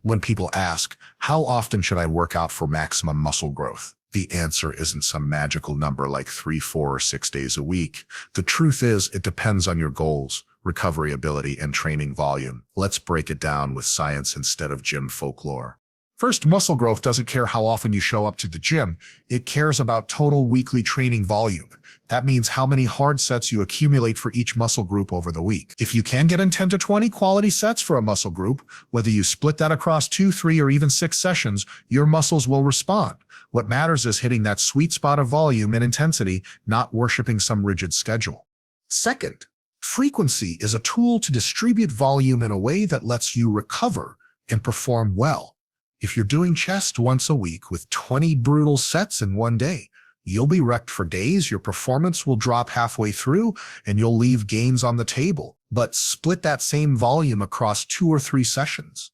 When people ask, how often should I work out for maximum muscle growth? The answer isn't some magical number like 3, 4, or 6 days a week. The truth is, it depends on your goals, recovery ability, and training volume. Let's break it down with science instead of gym folklore. First, muscle growth doesn't care how often you show up to the gym. It cares about total weekly training volume. That means how many hard sets you accumulate for each muscle group over the week. If you can get in 10 to 20 quality sets for a muscle group, whether you split that across 2, 3, or even 6 sessions, your muscles will respond. What matters is hitting that sweet spot of volume and intensity, not worshiping some rigid schedule. Second, frequency is a tool to distribute volume in a way that lets you recover and perform well. If you're doing chest once a week with 20 brutal sets in one day, you'll be wrecked for days, your performance will drop halfway through, and you'll leave gains on the table. But split that same volume across 2 or 3 sessions.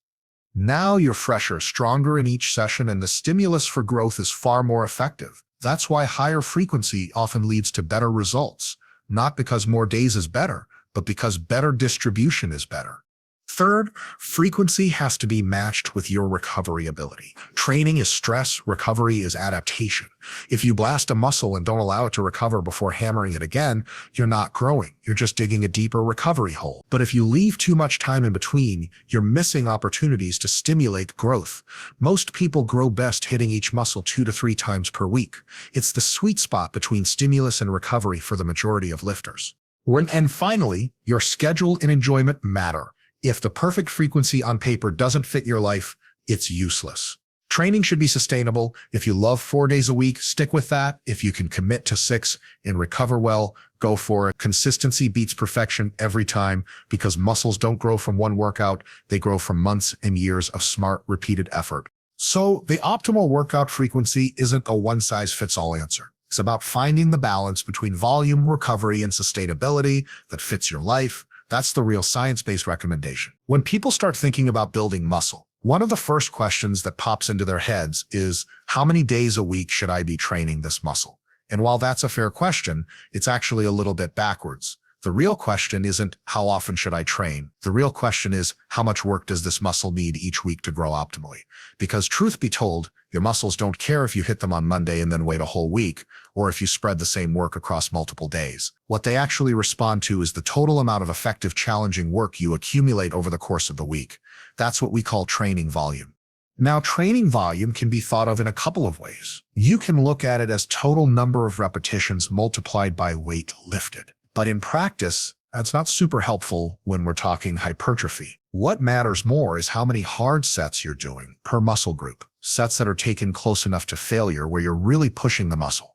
Now you're fresher, stronger in each session, and the stimulus for growth is far more effective. That's why higher frequency often leads to better results, not because more days is better, but because better distribution is better. Third, frequency has to be matched with your recovery ability. Training is stress, recovery is adaptation. If you blast a muscle and don't allow it to recover before hammering it again, you're not growing. You're just digging a deeper recovery hole. But if you leave too much time in between, you're missing opportunities to stimulate growth. Most people grow best hitting each muscle 2 to 3 times per week. It's the sweet spot between stimulus and recovery for the majority of lifters. And finally, your schedule and enjoyment matter. If the perfect frequency on paper doesn't fit your life, it's useless. Training should be sustainable. If you love 4 days a week, stick with that. If you can commit to 6 and recover well, go for it. Consistency beats perfection every time because muscles don't grow from one workout. They grow from months and years of smart, repeated effort. So the optimal workout frequency isn't a one-size-fits-all answer. It's about finding the balance between volume, recovery, and sustainability that fits your life. That's the real science-based recommendation. When people start thinking about building muscle, one of the first questions that pops into their heads is, how many days a week should I be training this muscle? And while that's a fair question, it's actually a little bit backwards. The real question isn't, how often should I train? The real question is, how much work does this muscle need each week to grow optimally? Because truth be told, your muscles don't care if you hit them on Monday and then wait a whole week, or if you spread the same work across multiple days. What they actually respond to is the total amount of effective, challenging work you accumulate over the course of the week. That's what we call training volume. Now, training volume can be thought of in a couple of ways. You can look at it as total number of repetitions multiplied by weight lifted. But in practice, that's not super helpful when we're talking hypertrophy. What matters more is how many hard sets you're doing per muscle group. Sets that are taken close enough to failure where you're really pushing the muscle.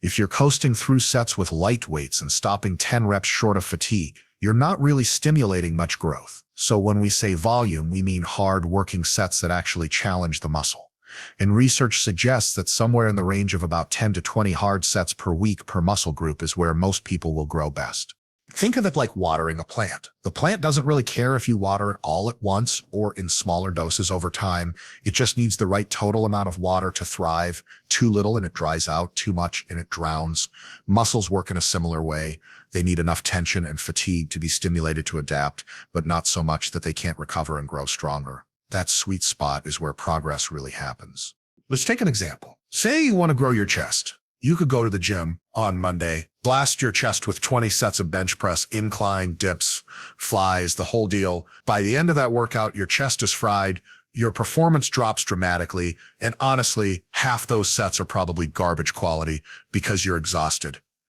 If you're coasting through sets with light weights and stopping 10 reps short of fatigue, you're not really stimulating much growth. So when we say volume, we mean hard working sets that actually challenge the muscle. And research suggests that somewhere in the range of about 10 to 20 hard sets per week per muscle group is where most people will grow best. Think of it like watering a plant. The plant doesn't really care if you water it all at once or in smaller doses over time. It just needs the right total amount of water to thrive. Too little and it dries out, too much and it drowns. Muscles work in a similar way. They need enough tension and fatigue to be stimulated to adapt, but not so much that they can't recover and grow stronger. That sweet spot is where progress really happens. Let's take an example. Say you want to grow your chest. You could go to the gym on Monday, blast your chest with 20 sets of bench press, incline, dips, flies, the whole deal. By the end of that workout, your chest is fried, your performance drops dramatically, and honestly, half those sets are probably garbage quality because you're exhausted.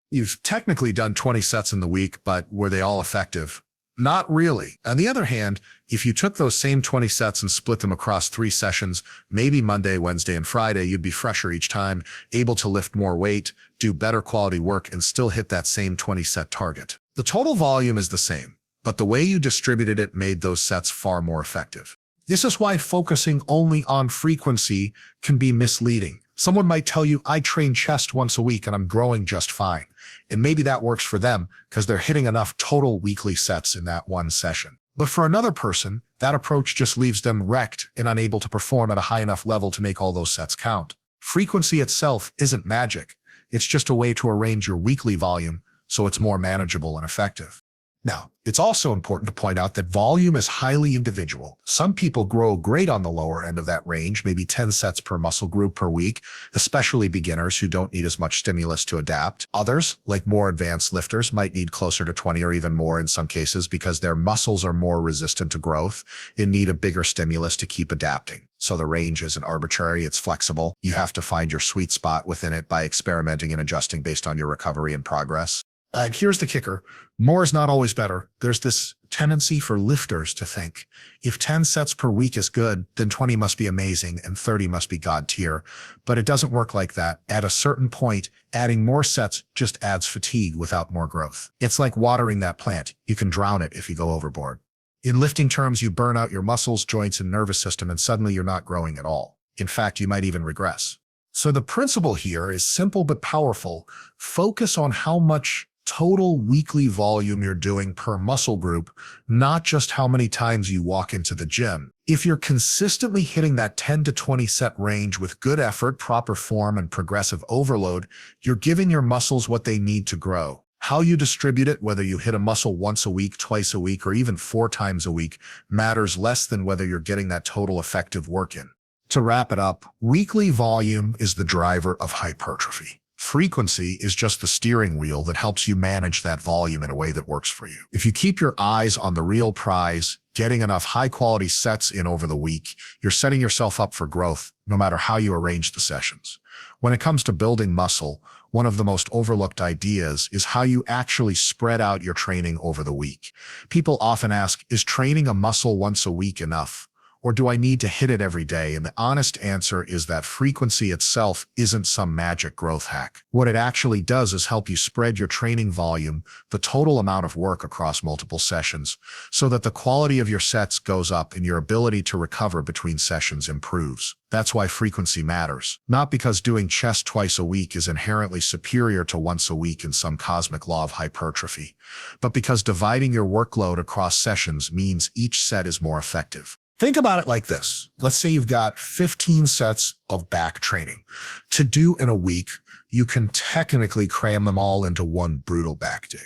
You've technically done 20 sets in the week, but were they all effective? Not really. On the other hand, if you took those same 20 sets and split them across 3 sessions, maybe Monday, Wednesday, and Friday, you'd be fresher each time, able to lift more weight, do better quality work, and still hit that same 20-set target. The total volume is the same, but the way you distributed it made those sets far more effective. This is why focusing only on frequency can be misleading. Someone might tell you, I train chest once a week and I'm growing just fine. And maybe that works for them because they're hitting enough total weekly sets in that one session. But for another person, that approach just leaves them wrecked and unable to perform at a high enough level to make all those sets count. Frequency itself isn't magic. It's just a way to arrange your weekly volume so it's more manageable and effective. Now, it's also important to point out that volume is highly individual. Some people grow great on the lower end of that range, maybe 10 sets per muscle group per week, especially beginners who don't need as much stimulus to adapt. Others, like more advanced lifters, might need closer to 20 or even more in some cases because their muscles are more resistant to growth and need a bigger stimulus to keep adapting. So the range isn't arbitrary, it's flexible. You have to find your sweet spot within it by experimenting and adjusting based on your recovery and progress. And here's the kicker. More is not always better. There's this tendency for lifters to think, if 10 sets per week is good, then 20 must be amazing and 30 must be God tier. But it doesn't work like that. At a certain point, adding more sets just adds fatigue without more growth. It's like watering that plant. You can drown it if you go overboard. In lifting terms, you burn out your muscles, joints, and nervous system, and suddenly you're not growing at all. In fact, you might even regress. So the principle here is simple but powerful. Focus on how much total weekly volume you're doing per muscle group, not just how many times you walk into the gym. If you're consistently hitting that 10 to 20 set range with good effort, proper form, and progressive overload, you're giving your muscles what they need to grow. How you distribute it, whether you hit a muscle once a week, twice a week, or even 4 times a week, matters less than whether you're getting that total effective work in. To wrap it up, weekly volume is the driver of hypertrophy. Frequency is just the steering wheel that helps you manage that volume in a way that works for you. If you keep your eyes on the real prize, getting enough high-quality sets in over the week, you're setting yourself up for growth, no matter how you arrange the sessions. When it comes to building muscle, one of the most overlooked ideas is how you actually spread out your training over the week. People often ask, is training a muscle once a week enough? Or do I need to hit it every day? And the honest answer is that frequency itself isn't some magic growth hack. What it actually does is help you spread your training volume, the total amount of work across multiple sessions, so that the quality of your sets goes up and your ability to recover between sessions improves. That's why frequency matters. Not because doing chest twice a week is inherently superior to once a week in some cosmic law of hypertrophy, but because dividing your workload across sessions means each set is more effective. Think about it like this. Let's say you've got 15 sets of back training to do in a week. You can technically cram them all into one brutal back day.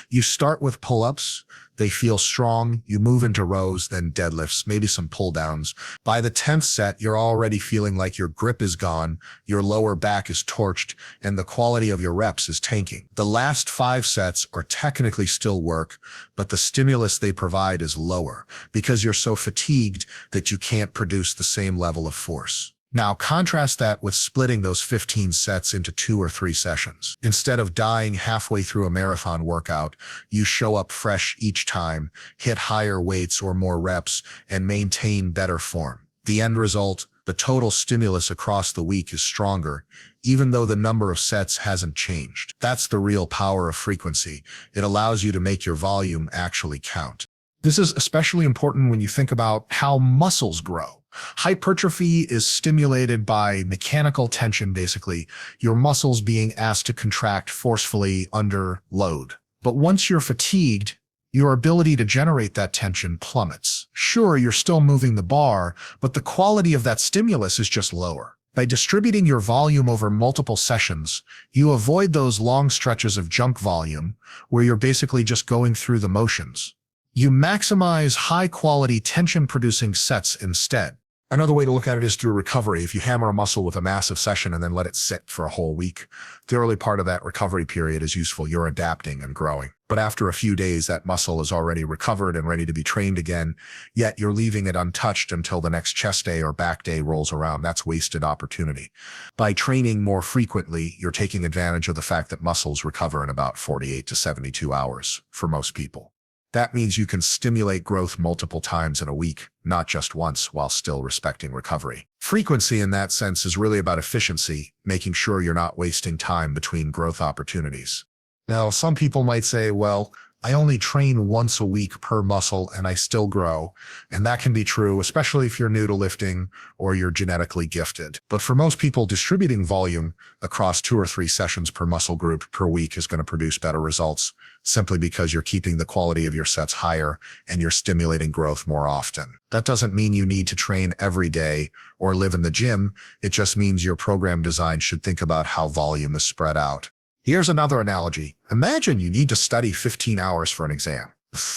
You start with pull-ups. They feel strong. You move into rows, then deadlifts, maybe some pull-downs. By the 10th set, you're already feeling like your grip is gone, your lower back is torched, and the quality of your reps is tanking. The last 5 sets are technically still work, but the stimulus they provide is lower because you're so fatigued that you can't produce the same level of force. Now, contrast that with splitting those 15 sets into 2 or 3 sessions. Instead of dying halfway through a marathon workout, you show up fresh each time, hit higher weights or more reps, and maintain better form. The end result, the total stimulus across the week is stronger, even though the number of sets hasn't changed. That's the real power of frequency. It allows you to make your volume actually count. This is especially important when you think about how muscles grow. Hypertrophy is stimulated by mechanical tension, basically, your muscles being asked to contract forcefully under load. But once you're fatigued, your ability to generate that tension plummets. Sure, you're still moving the bar, but the quality of that stimulus is just lower. By distributing your volume over multiple sessions, you avoid those long stretches of junk volume where you're basically just going through the motions. You maximize high-quality tension-producing sets instead. Another way to look at it is through recovery. If you hammer a muscle with a massive session and then let it sit for a whole week, the early part of that recovery period is useful. You're adapting and growing. But after a few days, that muscle is already recovered and ready to be trained again, yet you're leaving it untouched until the next chest day or back day rolls around. That's wasted opportunity. By training more frequently, you're taking advantage of the fact that muscles recover in about 48 to 72 hours for most people. That means you can stimulate growth multiple times in a week, not just once, while still respecting recovery. Frequency in that sense is really about efficiency, making sure you're not wasting time between growth opportunities. Now, some people might say, well, I only train once a week per muscle and I still grow. And that can be true, especially if you're new to lifting or you're genetically gifted. But for most people, distributing volume across 2 or 3 sessions per muscle group per week is going to produce better results, simply because you're keeping the quality of your sets higher and you're stimulating growth more often. That doesn't mean you need to train every day or live in the gym. It just means your program design should think about how volume is spread out. Here's another analogy. Imagine you need to study 15 hours for an exam.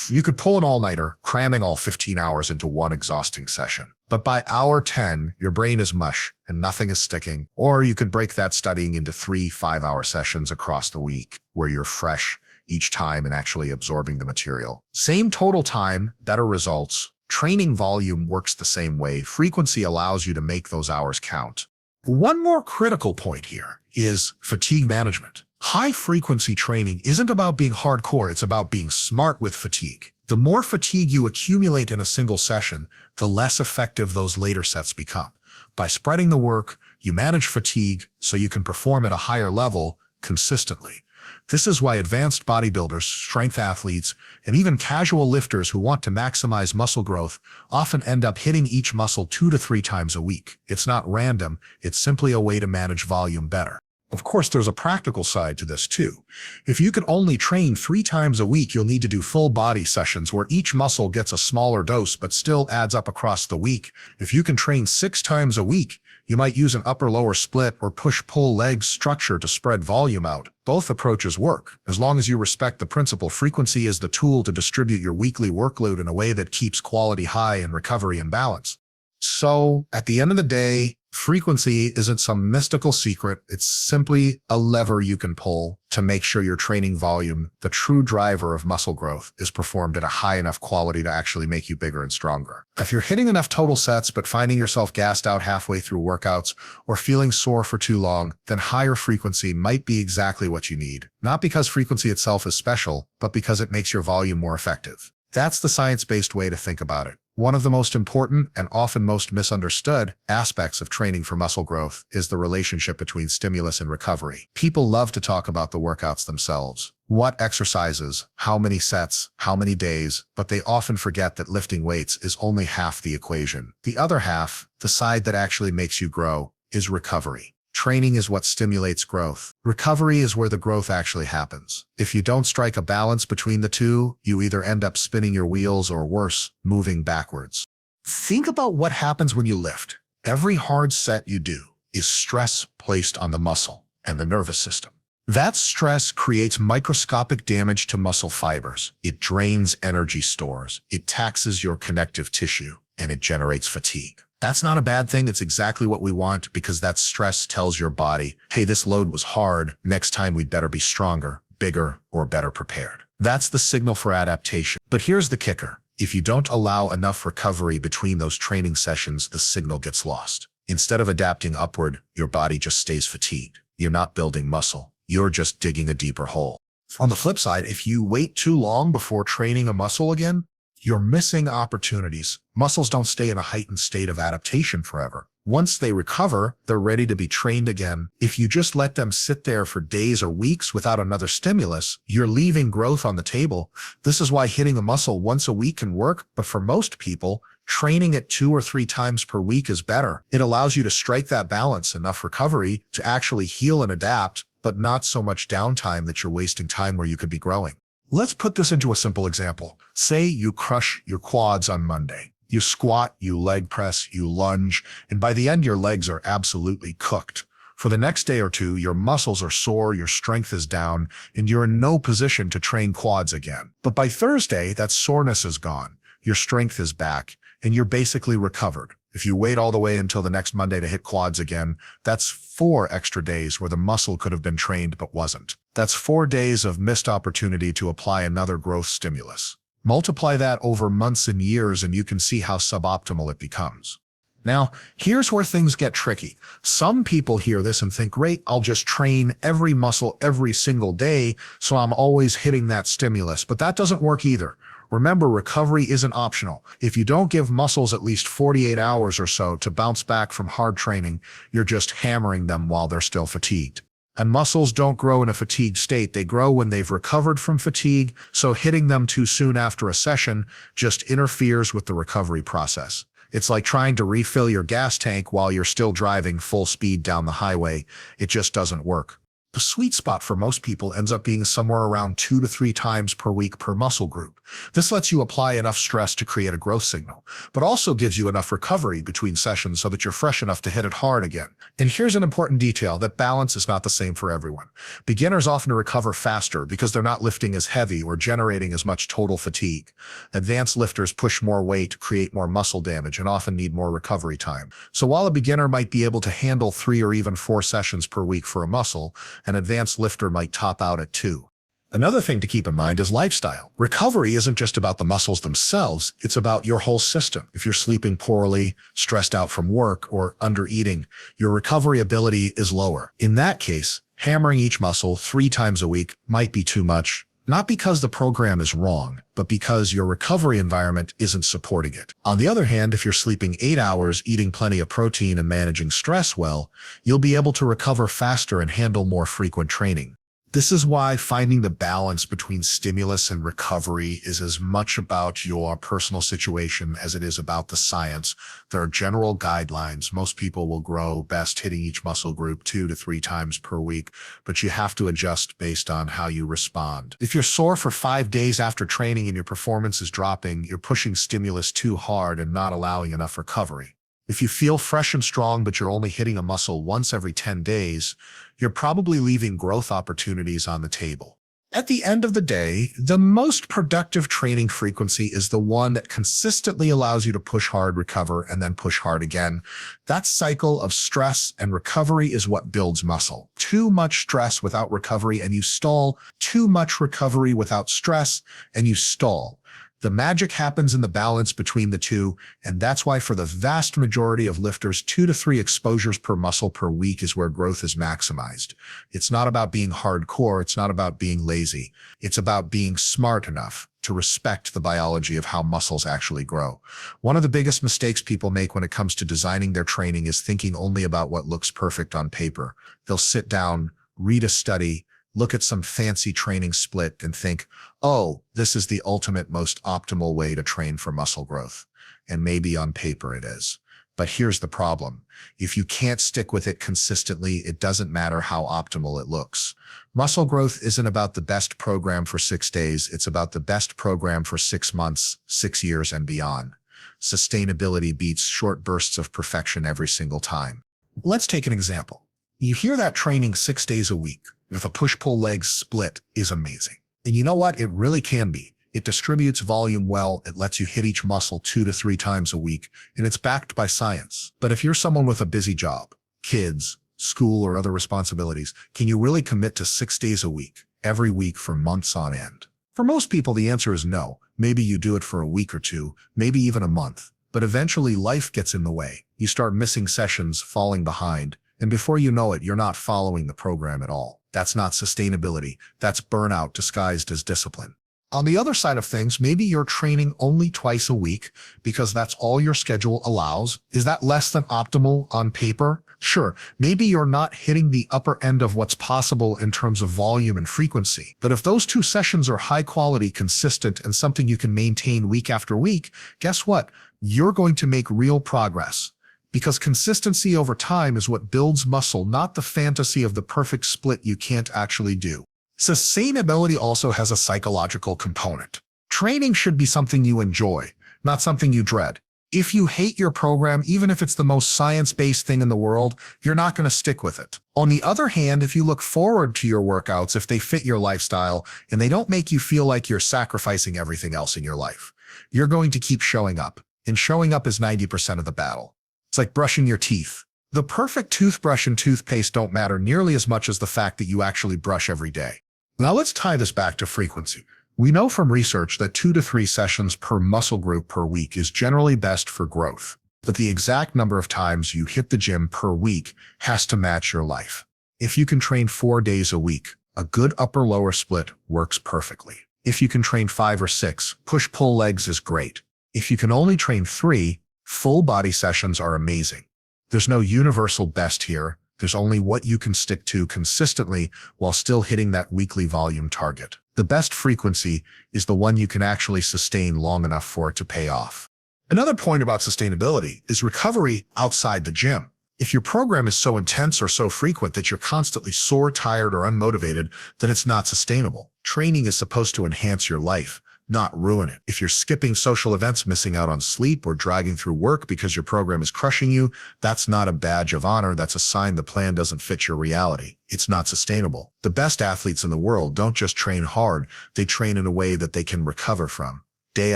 You could pull an all-nighter, cramming all 15 hours into one exhausting session. But by hour 10, your brain is mush and nothing is sticking. Or you could break that studying into 3 5-hour sessions across the week, where you're fresh each time and actually absorbing the material. Same total time, better results. Training volume works the same way. Frequency allows you to make those hours count. One more critical point here is fatigue management. High-frequency training isn't about being hardcore, it's about being smart with fatigue. The more fatigue you accumulate in a single session, the less effective those later sets become. By spreading the work, you manage fatigue so you can perform at a higher level consistently. This is why advanced bodybuilders, strength athletes, and even casual lifters who want to maximize muscle growth often end up hitting each muscle 2 to 3 times a week. It's not random, it's simply a way to manage volume better. Of course, there's a practical side to this too. If you can only train 3 times a week, you'll need to do full body sessions where each muscle gets a smaller dose but still adds up across the week. If you can train 6 times a week, you might use an upper-lower split or push-pull leg structure to spread volume out. Both approaches work, as long as you respect the principle frequency as the tool to distribute your weekly workload in a way that keeps quality high and recovery in balance. So, at the end of the day, frequency isn't some mystical secret. It's simply a lever you can pull to make sure your training volume, the true driver of muscle growth, is performed at a high enough quality to actually make you bigger and stronger. If you're hitting enough total sets but finding yourself gassed out halfway through workouts or feeling sore for too long, then higher frequency might be exactly what you need. Not because frequency itself is special, but because it makes your volume more effective. That's the science-based way to think about it. One of the most important and often most misunderstood aspects of training for muscle growth is the relationship between stimulus and recovery. People love to talk about the workouts themselves. What exercises, how many sets, how many days, but they often forget that lifting weights is only half the equation. The other half, the side that actually makes you grow, is recovery. Training is what stimulates growth. Recovery is where the growth actually happens. If you don't strike a balance between the two, you either end up spinning your wheels or worse, moving backwards. Think about what happens when you lift. Every hard set you do is stress placed on the muscle and the nervous system. That stress creates microscopic damage to muscle fibers. It drains energy stores. It taxes your connective tissue, and it generates fatigue. That's not a bad thing. It's exactly what we want because that stress tells your body, hey, this load was hard. Next time we'd better be stronger, bigger, or better prepared. That's the signal for adaptation. But here's the kicker. If you don't allow enough recovery between those training sessions, the signal gets lost. Instead of adapting upward, your body just stays fatigued. You're not building muscle. You're just digging a deeper hole. On the flip side, if you wait too long before training a muscle again, you're missing opportunities. Muscles don't stay in a heightened state of adaptation forever. Once they recover, they're ready to be trained again. If you just let them sit there for days or weeks without another stimulus, you're leaving growth on the table. This is why hitting a muscle once a week can work, but for most people, training it 2 or 3 times per week is better. It allows you to strike that balance, enough recovery to actually heal and adapt, but not so much downtime that you're wasting time where you could be growing. Let's put this into a simple example. Say you crush your quads on Monday. You squat, you leg press, you lunge, and by the end your legs are absolutely cooked. For the next day or two, your muscles are sore, your strength is down, and you're in no position to train quads again. But by Thursday, that soreness is gone, your strength is back, and you're basically recovered. If you wait all the way until the next Monday to hit quads again, that's 4 extra days where the muscle could have been trained but wasn't. That's 4 days of missed opportunity to apply another growth stimulus. Multiply that over months and years and you can see how suboptimal it becomes. Now, here's where things get tricky. Some people hear this and think, great, I'll just train every muscle every single day, so I'm always hitting that stimulus. But that doesn't work either. Remember, recovery isn't optional. If you don't give muscles at least 48 hours or so to bounce back from hard training, you're just hammering them while they're still fatigued. And muscles don't grow in a fatigued state. They grow when they've recovered from fatigue, so hitting them too soon after a session just interferes with the recovery process. It's like trying to refill your gas tank while you're still driving full speed down the highway. It just doesn't work. The sweet spot for most people ends up being somewhere around 2 to 3 times per week per muscle group. This lets you apply enough stress to create a growth signal, but also gives you enough recovery between sessions so that you're fresh enough to hit it hard again. And here's an important detail: that balance is not the same for everyone. Beginners often recover faster because they're not lifting as heavy or generating as much total fatigue. Advanced lifters push more weight, create more muscle damage, and often need more recovery time. So while a beginner might be able to handle 3 or even 4 sessions per week for a muscle, an advanced lifter might top out at 2. Another thing to keep in mind is lifestyle. Recovery isn't just about the muscles themselves, it's about your whole system. If you're sleeping poorly, stressed out from work, or under-eating, your recovery ability is lower. In that case, hammering each muscle 3 times a week might be too much, not because the program is wrong, but because your recovery environment isn't supporting it. On the other hand, if you're sleeping 8 hours, eating plenty of protein, and managing stress well, you'll be able to recover faster and handle more frequent training. This is why finding the balance between stimulus and recovery is as much about your personal situation as it is about the science. There are general guidelines. Most people will grow best hitting each muscle group 2 to 3 times per week, but you have to adjust based on how you respond. If you're sore for 5 days after training and your performance is dropping, you're pushing stimulus too hard and not allowing enough recovery. If you feel fresh and strong, but you're only hitting a muscle once every 10 days, you're probably leaving growth opportunities on the table. At the end of the day, the most productive training frequency is the one that consistently allows you to push hard, recover, and then push hard again. That cycle of stress and recovery is what builds muscle. Too much stress without recovery and you stall. Too much recovery without stress and you stall. The magic happens in the balance between the two, and that's why for the vast majority of lifters, 2 to 3 exposures per muscle per week is where growth is maximized. It's not about being hardcore, it's not about being lazy. It's about being smart enough to respect the biology of how muscles actually grow. One of the biggest mistakes people make when it comes to designing their training is thinking only about what looks perfect on paper. They'll sit down, read a study, look at some fancy training split and think, oh, this is the ultimate, most optimal way to train for muscle growth. And maybe on paper it is. But here's the problem. If you can't stick with it consistently, it doesn't matter how optimal it looks. Muscle growth isn't about the best program for 6 days. It's about the best program for 6 months, 6 years, and beyond. Sustainability beats short bursts of perfection every single time. Let's take an example. You hear that training 6 days a week with a push-pull legs split is amazing. And you know what? It really can be. It distributes volume well, it lets you hit each muscle 2 to 3 times a week, and it's backed by science. But if you're someone with a busy job, kids, school, or other responsibilities, can you really commit to 6 days a week, every week for months on end? For most people, the answer is no. Maybe you do it for a week or 2, maybe even a month. But eventually life gets in the way. You start missing sessions, falling behind, and before you know it, you're not following the program at all. That's not sustainability. That's burnout disguised as discipline. On the other side of things, maybe you're training only twice a week because that's all your schedule allows. Is that less than optimal on paper? Sure, maybe you're not hitting the upper end of what's possible in terms of volume and frequency. But if those 2 sessions are high quality, consistent, and something you can maintain week after week, guess what? You're going to make real progress. Because consistency over time is what builds muscle, not the fantasy of the perfect split you can't actually do. Sustainability also has a psychological component. Training should be something you enjoy, not something you dread. If you hate your program, even if it's the most science-based thing in the world, you're not going to stick with it. On the other hand, if you look forward to your workouts, if they fit your lifestyle, and they don't make you feel like you're sacrificing everything else in your life, you're going to keep showing up. And showing up is 90% of the battle. It's like brushing your teeth. The perfect toothbrush and toothpaste don't matter nearly as much as the fact that you actually brush every day. Now let's tie this back to frequency. We know from research that 2 to 3 sessions per muscle group per week is generally best for growth. But the exact number of times you hit the gym per week has to match your life. If you can train 4 days a week, a good upper-lower split works perfectly. If you can train 5 or 6, push-pull legs is great. If you can only train 3, full body sessions are amazing. There's no universal best here. There's only what you can stick to consistently while still hitting that weekly volume target. The best frequency is the one you can actually sustain long enough for it to pay off. Another point about sustainability is recovery outside the gym. If your program is so intense or so frequent that you're constantly sore, tired, or unmotivated, then it's not sustainable. Training is supposed to enhance your life, not ruin it. If you're skipping social events, missing out on sleep, or dragging through work because your program is crushing you, that's not a badge of honor. That's a sign the plan doesn't fit your reality. It's not sustainable. The best athletes in the world don't just train hard, they train in a way that they can recover from. Day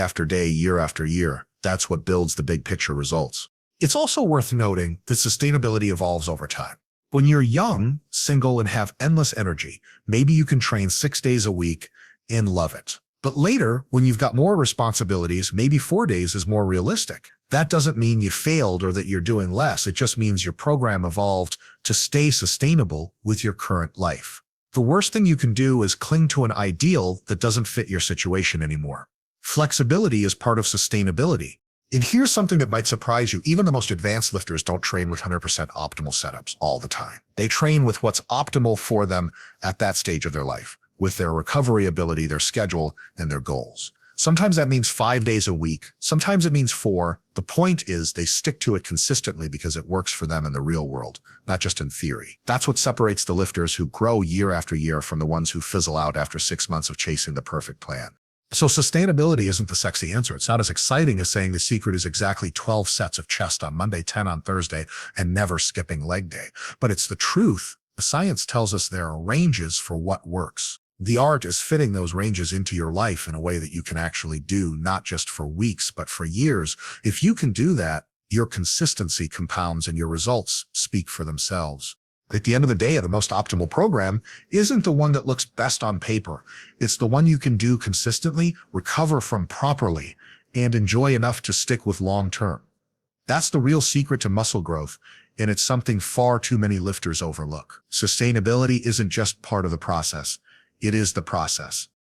after day, year after year. That's what builds the big picture results. It's also worth noting that sustainability evolves over time. When you're young, single, and have endless energy, maybe you can train 6 days a week and love it. But later, when you've got more responsibilities, maybe 4 days is more realistic. That doesn't mean you failed or that you're doing less. It just means your program evolved to stay sustainable with your current life. The worst thing you can do is cling to an ideal that doesn't fit your situation anymore. Flexibility is part of sustainability. And here's something that might surprise you. Even the most advanced lifters don't train with 100% optimal setups all the time. They train with what's optimal for them at that stage of their life, with their recovery ability, their schedule, and their goals. Sometimes that means 5 days a week. Sometimes it means 4. The point is they stick to it consistently because it works for them in the real world, not just in theory. That's what separates the lifters who grow year after year from the ones who fizzle out after 6 months of chasing the perfect plan. So sustainability isn't the sexy answer. It's not as exciting as saying the secret is exactly 12 sets of chest on Monday, 10 on Thursday, and never skipping leg day. But it's the truth. The science tells us there are ranges for what works. The art is fitting those ranges into your life in a way that you can actually do, not just for weeks, but for years. If you can do that, your consistency compounds and your results speak for themselves. At the end of the day, the most optimal program isn't the one that looks best on paper. It's the one you can do consistently, recover from properly, and enjoy enough to stick with long term. That's the real secret to muscle growth, and it's something far too many lifters overlook. Sustainability isn't just part of the process. It is the process.